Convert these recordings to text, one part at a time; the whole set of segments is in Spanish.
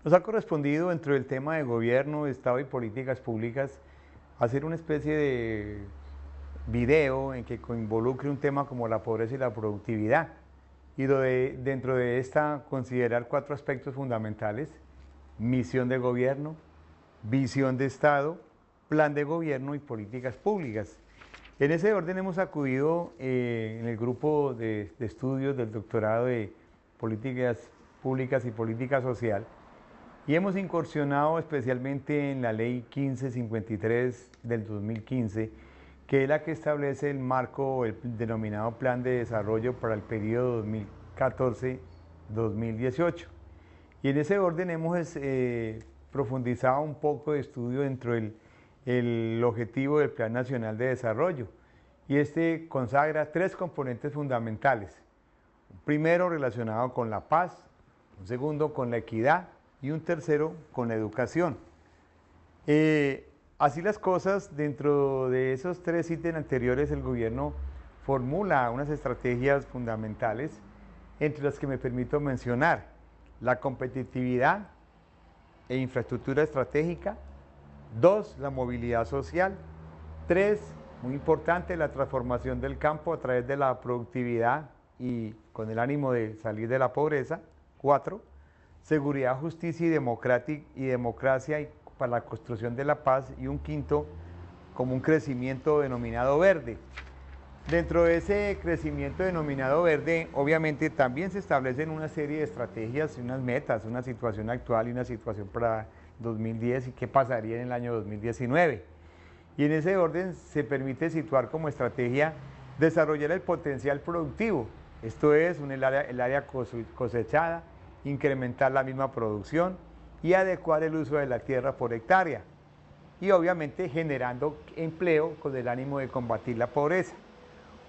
Nos ha correspondido dentro del tema de gobierno, Estado y políticas públicas hacer una especie de video en que involucre un tema como la pobreza y la productividad y dentro de esta considerar cuatro aspectos fundamentales: misión de gobierno, visión de Estado, plan de gobierno y políticas públicas. En ese orden hemos acudido en el grupo de estudios del doctorado de políticas públicas y política social y hemos incursionado especialmente en la ley 1553 del 2015, que es la que establece el marco, el denominado Plan de Desarrollo para el periodo 2014-2018. Y en ese orden hemos profundizado un poco de estudio dentro del objetivo del Plan Nacional de Desarrollo. Y este consagra tres componentes fundamentales. Un primero relacionado con la paz, un segundo con la equidad y un tercero con la educación. Así las cosas, dentro de esos tres ítems anteriores, el gobierno formula unas estrategias fundamentales, entre las que me permito mencionar la competitividad e infraestructura estratégica; dos, la movilidad social; tres, muy importante, la transformación del campo a través de la productividad y con el ánimo de salir de la pobreza; cuatro, seguridad, justicia y democracia para la construcción de la paz; y un quinto, como un crecimiento denominado verde. Dentro de ese crecimiento denominado verde, obviamente también se establecen una serie de estrategias y unas metas, una situación actual y una situación para 2010 y qué pasaría en el año 2019. Y en ese orden se permite situar como estrategia desarrollar el potencial productivo, esto es, el área cosechada, incrementar la misma producción y adecuar el uso de la tierra por hectárea, y obviamente generando empleo con el ánimo de combatir la pobreza.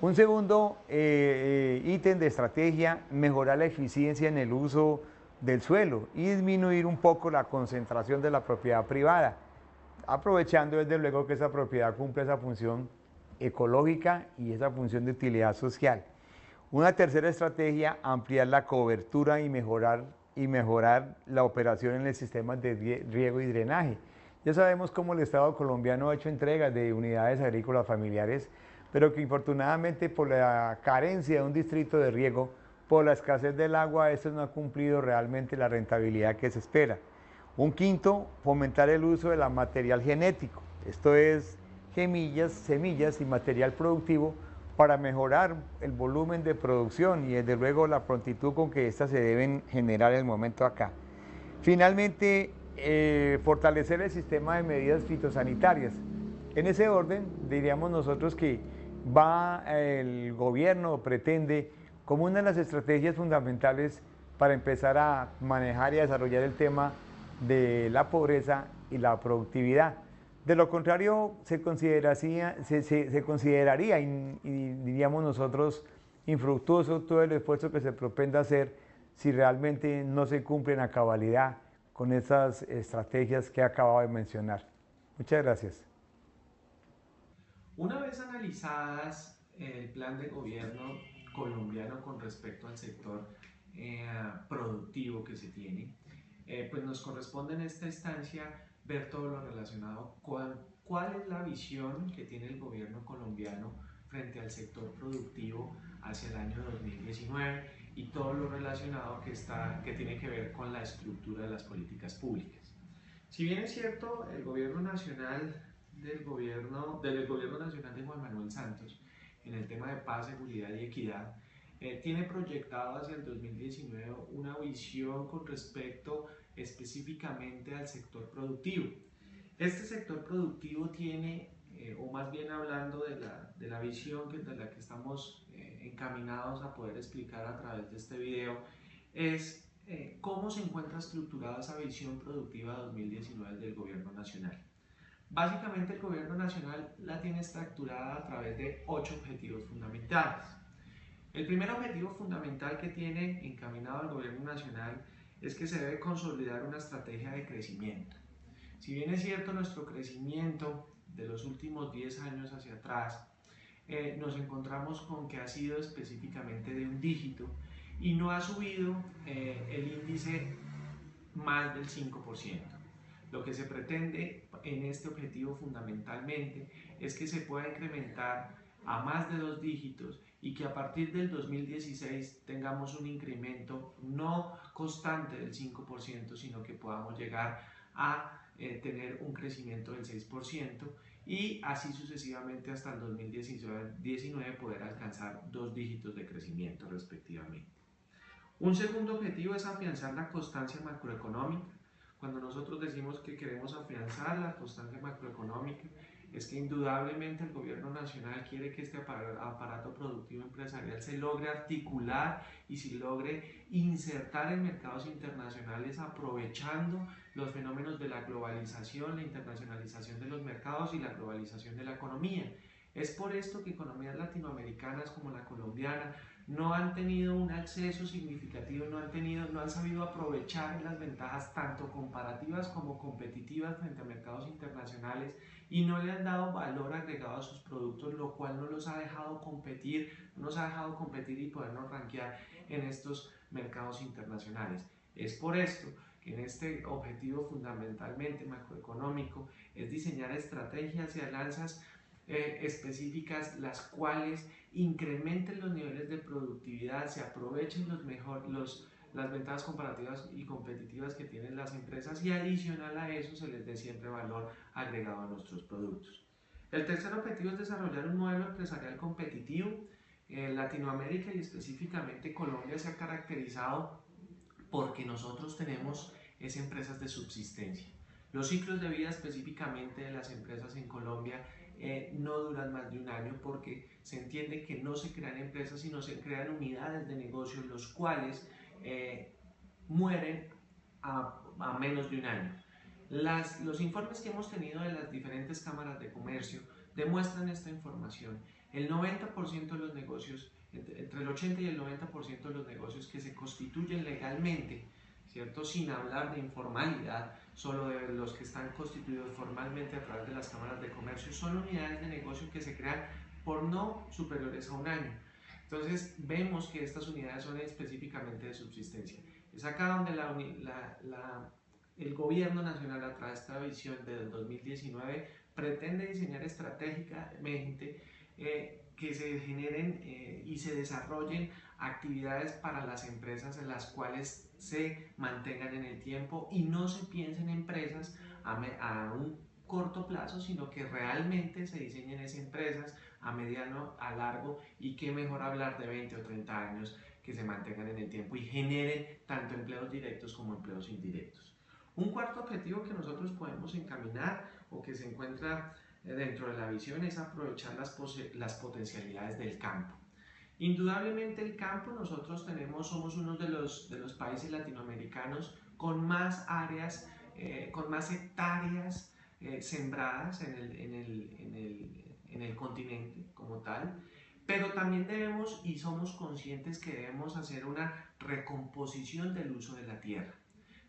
Un segundo ítem de estrategia: mejorar la eficiencia en el uso del suelo y disminuir un poco la concentración de la propiedad privada, aprovechando desde luego que esa propiedad cumple esa función ecológica y esa función de utilidad social. Una tercera estrategia: ampliar la cobertura y mejorar la operación en el sistema de riego y drenaje. Ya sabemos cómo el Estado colombiano ha hecho entregas de unidades agrícolas familiares, pero que infortunadamente por la carencia de un distrito de riego, por la escasez del agua, esto no ha cumplido realmente la rentabilidad que se espera. Un quinto, fomentar el uso del material genético, esto es, semillas y material productivo para mejorar el volumen de producción y desde luego la prontitud con que éstas se deben generar en el momento acá. Finalmente, fortalecer el sistema de medidas fitosanitarias. En ese orden, diríamos nosotros que el gobierno pretende, como una de las estrategias fundamentales para empezar a manejar y a desarrollar el tema de la pobreza y la productividad. De lo contrario, se consideraría y diríamos nosotros infructuoso todo el esfuerzo que se propende hacer si realmente no se cumplen a cabalidad con esas estrategias que acabado de mencionar. Muchas gracias. Una vez analizadas el plan de gobierno colombiano con respecto al sector productivo que se tiene, pues nos corresponde en esta instancia ver todo lo relacionado con cuál es la visión que tiene el gobierno colombiano frente al sector productivo hacia el año 2019 y todo lo relacionado que tiene que ver con la estructura de las políticas públicas. Si bien es cierto, el gobierno nacional del gobierno nacional de Juan Manuel Santos, en el tema de paz, seguridad y equidad, tiene proyectado hacia el 2019 una visión con respecto específicamente al sector productivo. Este sector productivo tiene, o más bien hablando de la visión de la que estamos encaminados a poder explicar a través de este video, es cómo se encuentra estructurada esa visión productiva 2019 del gobierno nacional. Básicamente el gobierno nacional la tiene estructurada a través de 8 objetivos fundamentales. El primer objetivo fundamental que tiene encaminado el gobierno nacional es que se debe consolidar una estrategia de crecimiento. Si bien es cierto, nuestro crecimiento de los últimos 10 años hacia atrás nos encontramos con que ha sido específicamente de un dígito y no ha subido el índice más del 5%. Lo que se pretende en este objetivo fundamentalmente es que se pueda incrementar a más de 2 dígitos y que a partir del 2016 tengamos un incremento no constante del 5%, sino que podamos llegar a tener un crecimiento del 6% y así sucesivamente hasta el 2019 poder alcanzar 2 dígitos de crecimiento respectivamente. Un segundo objetivo es afianzar la constancia macroeconómica. Cuando nosotros decimos que queremos afianzar la constancia macroeconómica, es que indudablemente el gobierno nacional quiere que este aparato productivo empresarial se logre articular y se logre insertar en mercados internacionales aprovechando los fenómenos de la globalización, la internacionalización de los mercados y la globalización de la economía. Es por esto que economías latinoamericanas como la colombiana no han tenido un acceso significativo, no han sabido aprovechar las ventajas tanto comparativas como competitivas frente a mercados internacionales y no le han dado valor agregado a sus productos, lo cual no los ha dejado competir, y podernos rankear en estos mercados internacionales. Es por esto que en este objetivo fundamentalmente macroeconómico es diseñar estrategias y alianzas específicas las cuales incrementen los niveles de productividad, se aprovechen las ventajas comparativas y competitivas que tienen las empresas y adicional a eso se les dé siempre valor agregado a nuestros productos. El tercer objetivo es desarrollar un modelo empresarial competitivo. Latinoamérica y específicamente Colombia se ha caracterizado porque nosotros tenemos empresas de subsistencia. Los ciclos de vida específicamente de las empresas en Colombia no duran más de un año porque se entiende que no se crean empresas sino se crean unidades de negocio los cuales mueren a menos de un año. Los informes que hemos tenido de las diferentes cámaras de comercio demuestran esta información. El 90% de los negocios, entre el 80 y el 90% de los negocios que se constituyen legalmente, ¿cierto? Sin hablar de informalidad, solo de los que están constituidos formalmente a través de las cámaras de comercio, son unidades de negocio que se crean por no superiores a un año. Entonces vemos que estas unidades son específicamente de subsistencia. Es acá donde el gobierno nacional a través de esta visión del 2019 pretende diseñar estratégicamente que se generen y se desarrollen actividades para las empresas en las cuales se mantengan en el tiempo y no se piensen en empresas a un corto plazo, sino que realmente se diseñen esas empresas a mediano, a largo y qué mejor hablar de 20 o 30 años que se mantengan en el tiempo y generen tanto empleos directos como empleos indirectos. Un cuarto objetivo que nosotros podemos encaminar o que se encuentra dentro de la visión es aprovechar las potencialidades del campo. Indudablemente el campo, nosotros somos uno de los países latinoamericanos con más áreas, con más hectáreas sembradas en el continente como tal, pero también debemos y somos conscientes que debemos hacer una recomposición del uso de la tierra.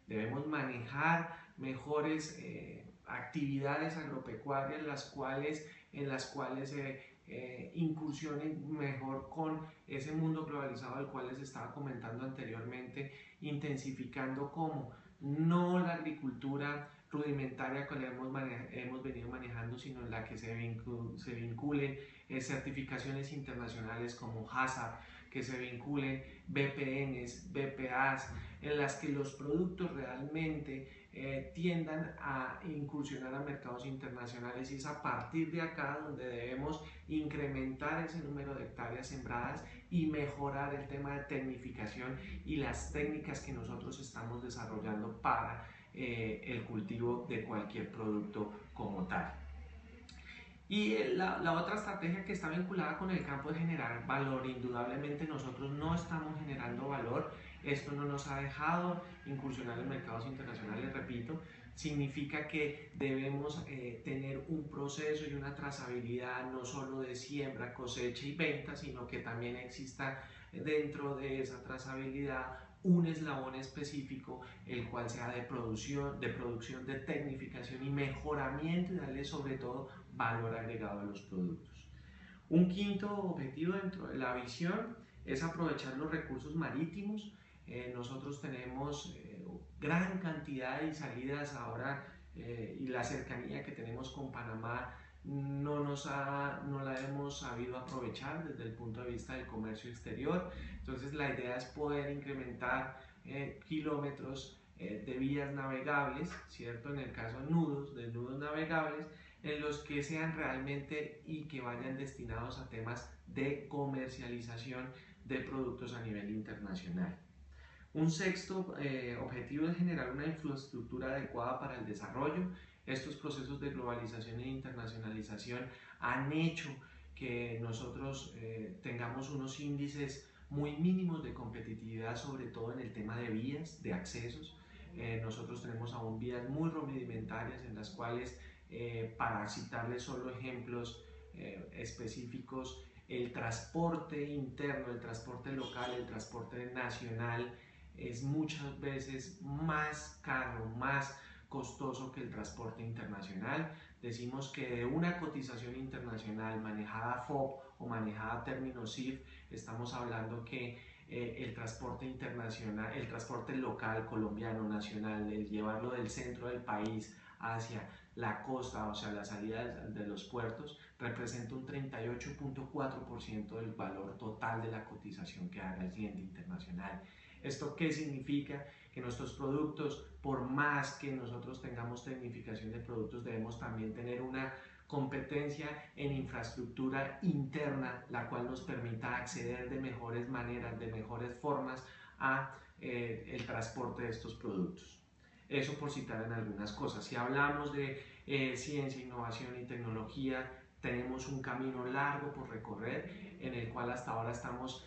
Debemos manejar mejores actividades agropecuarias en las cuales incursionen mejor con ese mundo globalizado al cual les estaba comentando anteriormente, intensificando como no la agricultura rudimentaria que hemos venido manejando, sino en la que se vinculen certificaciones internacionales como HACCP, que se vinculen BPNs, BPAs, en las que los productos realmente tiendan a incursionar a mercados internacionales y es a partir de acá donde debemos incrementar ese número de hectáreas sembradas y mejorar el tema de tecnificación y las técnicas que nosotros estamos desarrollando para el cultivo de cualquier producto como tal. Y la otra estrategia que está vinculada con el campo es generar valor. Indudablemente nosotros no estamos generando valor. Esto no nos ha dejado incursionar en mercados internacionales, repito. Significa que debemos tener un proceso y una trazabilidad no solo de siembra, cosecha y venta, sino que también exista dentro de esa trazabilidad un eslabón específico, el cual sea de producción, de tecnificación y mejoramiento y darle sobre todo valor agregado a los productos. Un quinto objetivo dentro de la visión es aprovechar los recursos marítimos. Nosotros tenemos gran cantidad de salidas ahora y la cercanía que tenemos con Panamá no la hemos sabido aprovechar desde el punto de vista del comercio exterior. Entonces la idea es poder incrementar kilómetros de vías navegables, ¿cierto? En el caso de nudos navegables, en los que sean realmente y que vayan destinados a temas de comercialización de productos a nivel internacional. Un sexto objetivo es generar una infraestructura adecuada para el desarrollo. Estos procesos de globalización e internacionalización han hecho que nosotros tengamos unos índices muy mínimos de competitividad, sobre todo en el tema de vías, de accesos. Nosotros tenemos aún vías muy rudimentarias en las cuales, para citarles solo ejemplos específicos, el transporte interno, el transporte local, el transporte nacional es muchas veces más caro, más costoso que el transporte internacional. Decimos que de una cotización internacional manejada FOB o manejada término CIF, estamos hablando que el transporte internacional, el transporte local, colombiano, nacional, el llevarlo del centro del país hacia la costa, o sea, la salida de los puertos, representa un 38.4% del valor total de la cotización que haga el cliente internacional. ¿Esto qué significa? Que nuestros productos, por más que nosotros tengamos tecnificación de productos, debemos también tener una competencia en infraestructura interna, la cual nos permita acceder de mejores maneras, de mejores formas a el transporte de estos productos. Eso por citar en algunas cosas. Si hablamos de ciencia, innovación y tecnología, tenemos un camino largo por recorrer, en el cual hasta ahora estamos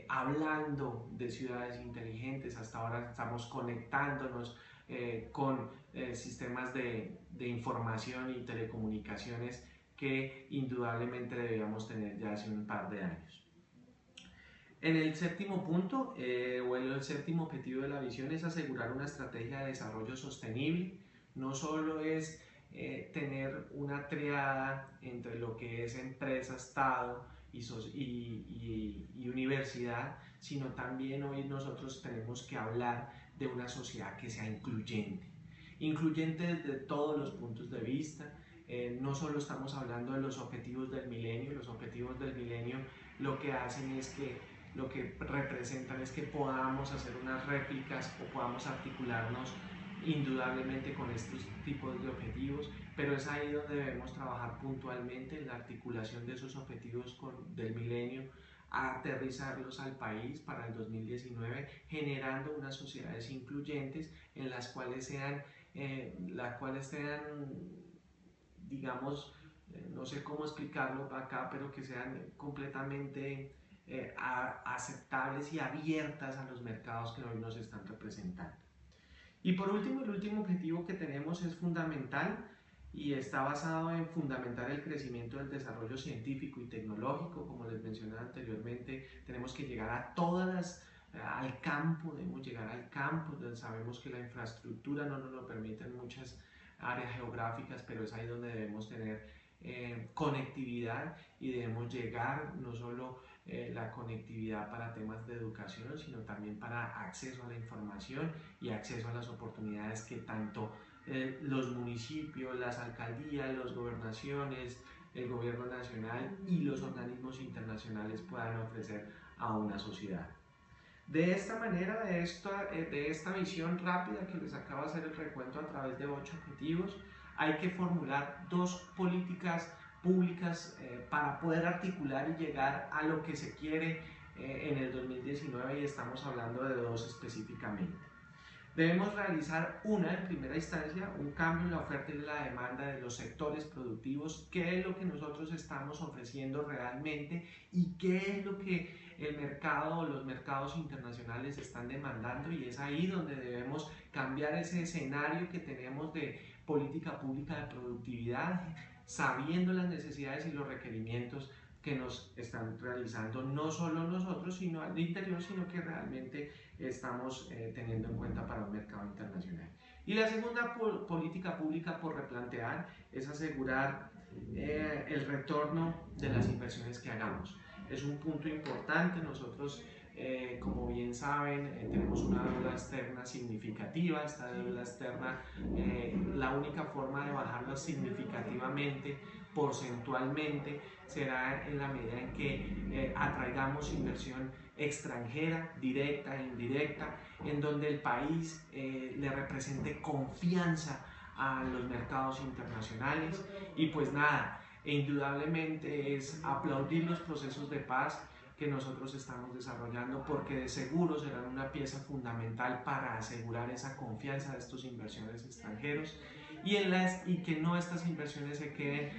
hablando de ciudades inteligentes, hasta ahora estamos conectándonos con sistemas de información y telecomunicaciones que indudablemente debíamos tener ya hace un par de años. En el séptimo punto, o el séptimo objetivo de la visión, es asegurar una estrategia de desarrollo sostenible. No solo es tener una triada entre lo que es empresa, Estado y universidad, sino también hoy nosotros tenemos que hablar de una sociedad que sea incluyente. Incluyente desde todos los puntos de vista. No solo estamos hablando de los objetivos del milenio. Los objetivos del milenio lo que hacen es que lo que representan es que podamos hacer unas réplicas o podamos articularnos indudablemente con estos tipos de objetivos, pero es ahí donde debemos trabajar puntualmente en la articulación de esos objetivos del milenio, a aterrizarlos al país para el 2019, generando unas sociedades incluyentes en las cuales sean, digamos, no sé cómo explicarlo acá, pero que sean completamente aceptables y abiertas a los mercados que hoy nos están representando. Y por último, el último objetivo que tenemos es fundamental y está basado en fundamentar el crecimiento del desarrollo científico y tecnológico. Como les mencioné anteriormente, tenemos que llegar a al campo, debemos llegar al campo, donde sabemos que la infraestructura no nos lo permite en muchas áreas geográficas, pero es ahí donde debemos tener conectividad y debemos llegar no solo la conectividad para temas de educación, sino también para acceso a la información y acceso a las oportunidades que tanto los municipios, las alcaldías, las gobernaciones, el gobierno nacional y los organismos internacionales puedan ofrecer a una sociedad. De esta manera, de esta visión rápida que les acabo de hacer el recuento a través de 8 objetivos, hay que formular 2 políticas públicas para poder articular y llegar a lo que se quiere en el 2019, y estamos hablando de 2 específicamente. Debemos realizar en primera instancia, un cambio en la oferta y la demanda de los sectores productivos, qué es lo que nosotros estamos ofreciendo realmente y qué es lo que el mercado o los mercados internacionales están demandando, y es ahí donde debemos cambiar ese escenario que tenemos de política pública de productividad, sabiendo las necesidades y los requerimientos que nos están realizando no solo nosotros, sino al interior, sino que realmente estamos teniendo en cuenta para un mercado internacional. Y la segunda política pública por replantear es asegurar el retorno de las inversiones que hagamos. Es un punto importante. Nosotros Como bien saben, tenemos una deuda externa significativa. Esta deuda externa, la única forma de bajarla significativamente, porcentualmente, será en la medida en que atraigamos inversión extranjera, directa e indirecta, en donde el país le represente confianza a los mercados internacionales. Y pues nada, indudablemente es aplaudir los procesos de paz que nosotros estamos desarrollando, porque de seguro serán una pieza fundamental para asegurar esa confianza de estos inversores extranjeros y que no estas inversiones se queden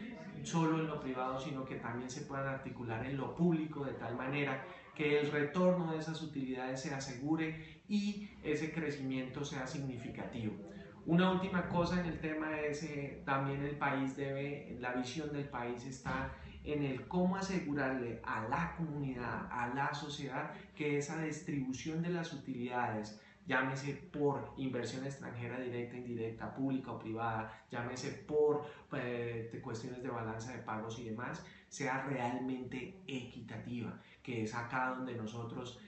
solo en lo privado, sino que también se puedan articular en lo público, de tal manera que el retorno de esas utilidades se asegure y ese crecimiento sea significativo. Una última cosa en el tema es también el país debe, la visión del país está en el cómo asegurarle a la comunidad, a la sociedad, que esa distribución de las utilidades, llámese por inversión extranjera directa, indirecta, pública o privada, llámese por cuestiones de balanza de pagos y demás, sea realmente equitativa, que es acá donde nosotros,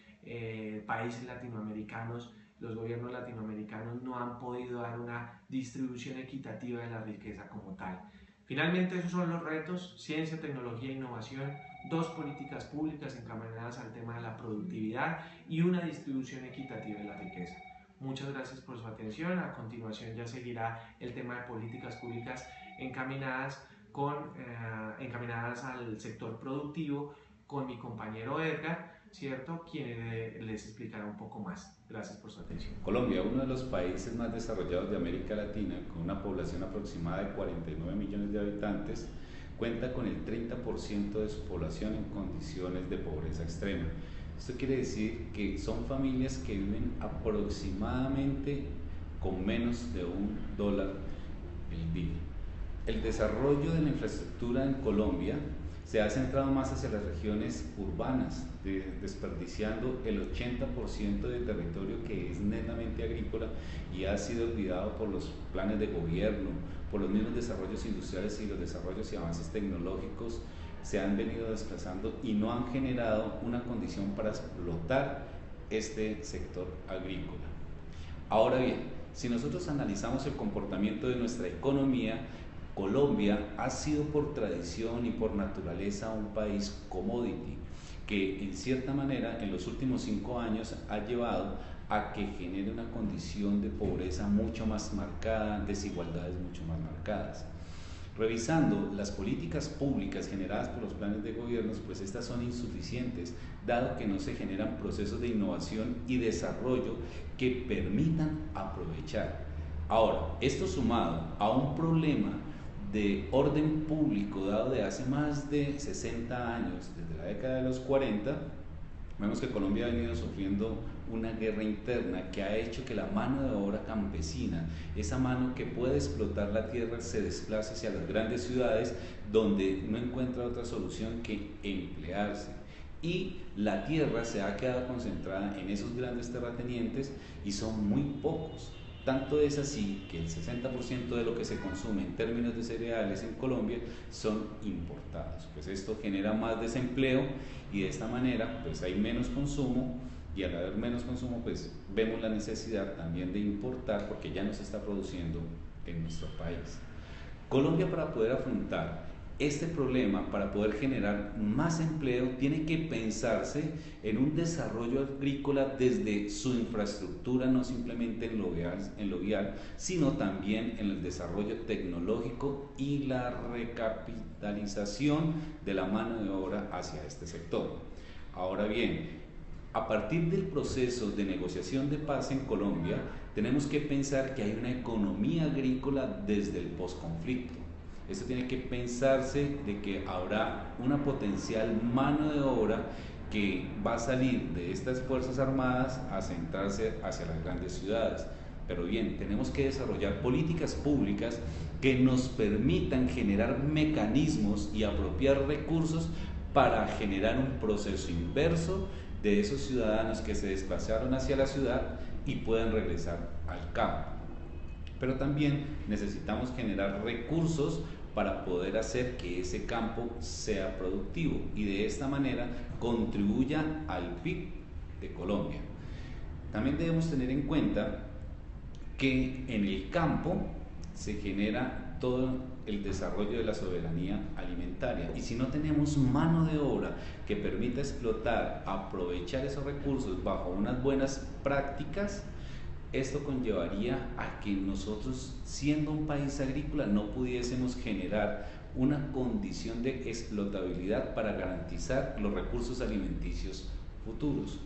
países latinoamericanos, los gobiernos latinoamericanos no han podido dar una distribución equitativa de la riqueza como tal. Finalmente, esos son los retos: ciencia, tecnología e innovación, dos políticas públicas encaminadas al tema de la productividad y una distribución equitativa de la riqueza. Muchas gracias por su atención. A continuación ya seguirá el tema de políticas públicas encaminadas al sector productivo con mi compañero Edgar, ¿cierto?, quien les explicará un poco más. Gracias por su atención. Colombia, uno de los países más desarrollados de América Latina, con una población aproximada de 49 millones de habitantes, cuenta con el 30% de su población en condiciones de pobreza extrema. Esto quiere decir que son familias que viven aproximadamente con menos de $1 el día. El desarrollo de la infraestructura en Colombia se ha centrado más hacia las regiones urbanas, desperdiciando el 80% del territorio que es netamente agrícola y ha sido olvidado por los planes de gobierno, por los mismos desarrollos industriales y los desarrollos y avances tecnológicos se han venido desplazando y no han generado una condición para explotar este sector agrícola. Ahora bien, si nosotros analizamos el comportamiento de nuestra economía, Colombia ha sido por tradición y por naturaleza un país commodity, que en cierta manera en los últimos 5 años ha llevado a que genere una condición de pobreza mucho más marcada, desigualdades mucho más marcadas. Revisando las políticas públicas generadas por los planes de gobierno, pues estas son insuficientes, dado que no se generan procesos de innovación y desarrollo que permitan aprovechar. Ahora, esto sumado a un problema de orden público dado de hace más de 60 años, desde la década de los 40, vemos que Colombia ha venido sufriendo una guerra interna que ha hecho que la mano de obra campesina, esa mano que puede explotar la tierra, se desplace hacia las grandes ciudades donde no encuentra otra solución que emplearse. Y la tierra se ha quedado concentrada en esos grandes terratenientes y son muy pocos. Tanto es así que el 60% de lo que se consume en términos de cereales en Colombia son importados. Pues esto genera más desempleo y de esta manera pues hay menos consumo, y al haber menos consumo pues vemos la necesidad también de importar porque ya no se está produciendo en nuestro país. Colombia, para poder afrontar este problema, para poder generar más empleo, tiene que pensarse en un desarrollo agrícola desde su infraestructura, no simplemente en lo vial, sino también en el desarrollo tecnológico y la recapitalización de la mano de obra hacia este sector. Ahora bien, a partir del proceso de negociación de paz en Colombia, tenemos que pensar que hay una economía agrícola desde el posconflicto. Esto tiene que pensarse de que habrá una potencial mano de obra que va a salir de estas Fuerzas Armadas a centrarse hacia las grandes ciudades. Pero bien, tenemos que desarrollar políticas públicas que nos permitan generar mecanismos y apropiar recursos para generar un proceso inverso de esos ciudadanos que se desplazaron hacia la ciudad y puedan regresar al campo. Pero también necesitamos generar recursos para poder hacer que ese campo sea productivo y de esta manera contribuya al PIB de Colombia. También debemos tener en cuenta que en el campo se genera todo el desarrollo de la soberanía alimentaria, y si no tenemos mano de obra que permita explotar, aprovechar esos recursos bajo unas buenas prácticas, esto conllevaría a que nosotros, siendo un país agrícola, no pudiésemos generar una condición de explotabilidad para garantizar los recursos alimenticios futuros.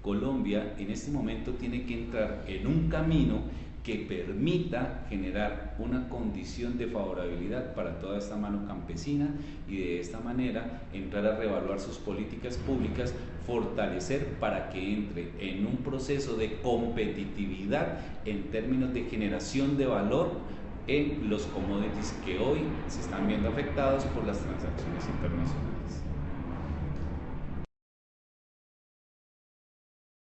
Colombia en este momento tiene que entrar en un camino que permita generar una condición de favorabilidad para toda esta mano campesina, y de esta manera entrar a reevaluar sus políticas públicas, fortalecer para que entre en un proceso de competitividad en términos de generación de valor en los commodities que hoy se están viendo afectados por las transacciones internacionales.